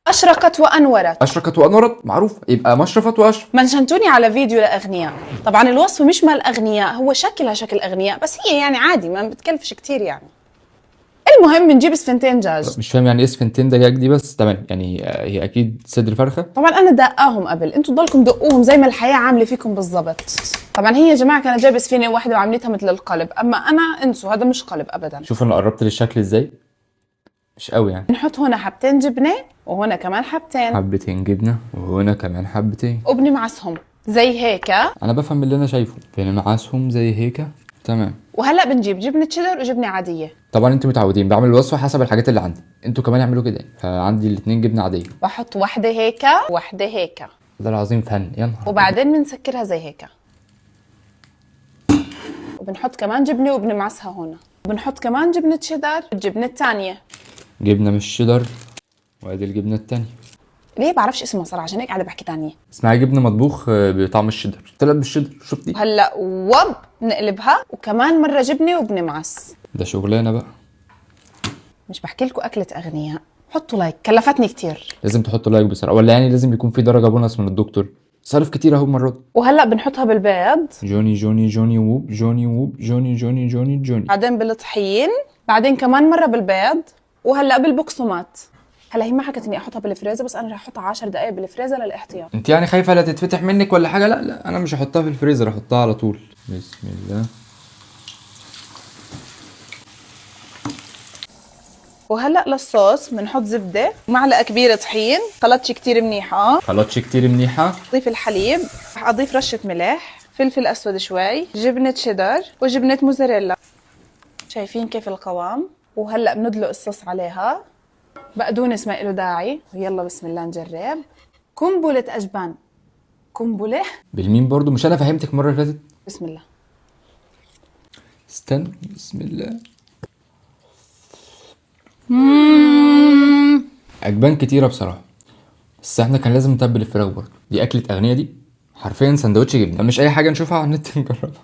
أشرقت وأنورت. اشرقت وانورت معروف، يبقى مشرفت واشرف. منشنتوني على فيديو لأغنياء. طبعا الوصف مش مال أغنياء، هو شكلها شكل أغنياء، بس هي يعني عادي ما بتكلفش كتير يعني. المهم بنجيب سفنتين دجاج. مش فاهم يعني ايه سفنتين دجاج دي، بس تمام يعني هي اكيد صدر فرخه. طبعا انا دقاهم قبل، انتوا تضلكم دقوهم زي ما الحياه عامله فيكم بالضبط. طبعا هي يا جماعه كانت جايبه سفينه واحده وعملتها مثل القلب، اما انا انسوا هذا مش قلب ابدا. شوف انا قربت للشكل ازاي، مش قوي يعني. بنحط هنا حبتين جبنه وهنا كمان حبتين، حبتين جبنه وهنا كمان حبتين، وبنمعسهم زي هيك. انا بفهم اللي انا شايفه، بنمعسهم زي هيك. تمام. وهلا بنجيب جبنه شيدر وجبنه عاديه. طبعا انتوا متعودين بعمل الوصفه حسب الحاجات اللي عندي، انتوا كمان اعملوا كده. فعندي الاتنين جبنه عاديه، بحط واحده هيك واحده هيك، ده العظيم فن يا نهار. وبعدين بنسكرها زي هيك، وبنحط كمان جبنه وبنمعسها هنا، وبنحط كمان جبنه شيدر. الجبنه الثانيه جبنه مش شيدر، وادي الجبنه التانية. ليه بعرفش اسمها صراحه، عشان هيك قاعده بحكي ثانيه. اسمها جبنه مطبوخ بطعم الشيدر، طلعت بالشيدر، شفتي؟ وهلا وب بنقلبها وكمان مره جبنه وبنمعس. ده شغلانه بقى. مش بحكي لكم اكله اغنياء. حطوا لايك، كلفتني كتير. لازم تحطوا لايك بسرعه، ولا يعني لازم يكون في درجه بونص من الدكتور؟ صرف كتير اهو المره دي. وهلا بنحطها بالبيض، جوني جوني جوني ووب جوني ووب جوني جوني جوني جوني. بعدين بالطحين، بعدين كمان مره بالبيض، وهلا بالبقسماط. هلا هي ما حكت اني احطها بالفريزر، بس انا رح احطها 10 دقائق بالفريزر للاحتياط. انت يعني خايفه لا تتفتح منك ولا حاجه؟ لا لا، انا مش هحطها في الفريزر، هحطها على طول. بسم الله. وهلا للصوص بنحط زبده ومعلقه كبيره طحين، خلطش كتير منيحه. خلطش كتير منيحه. اضيف الحليب، رح اضيف رشه ملح، فلفل اسود شوي، جبنه شيدر وجبنه موزاريلا. شايفين كيف القوام؟ وهلا بندلق الصوص عليها. بقدونس ما له داعي، ويلا بسم الله نجرب. قنبله اجبان. قنبله. بالمين برضو؟ مش انا فهمتك المره اللي فاتت؟ بسم الله. استنى، بسم الله. اجبان كتيره بصراحه، بس احنا كان لازم نتبل الفراخ برضو. دي اكله اغنيه، دي حرفيا سندوتش جبنه، مش اي حاجه نشوفها على النت نجربها.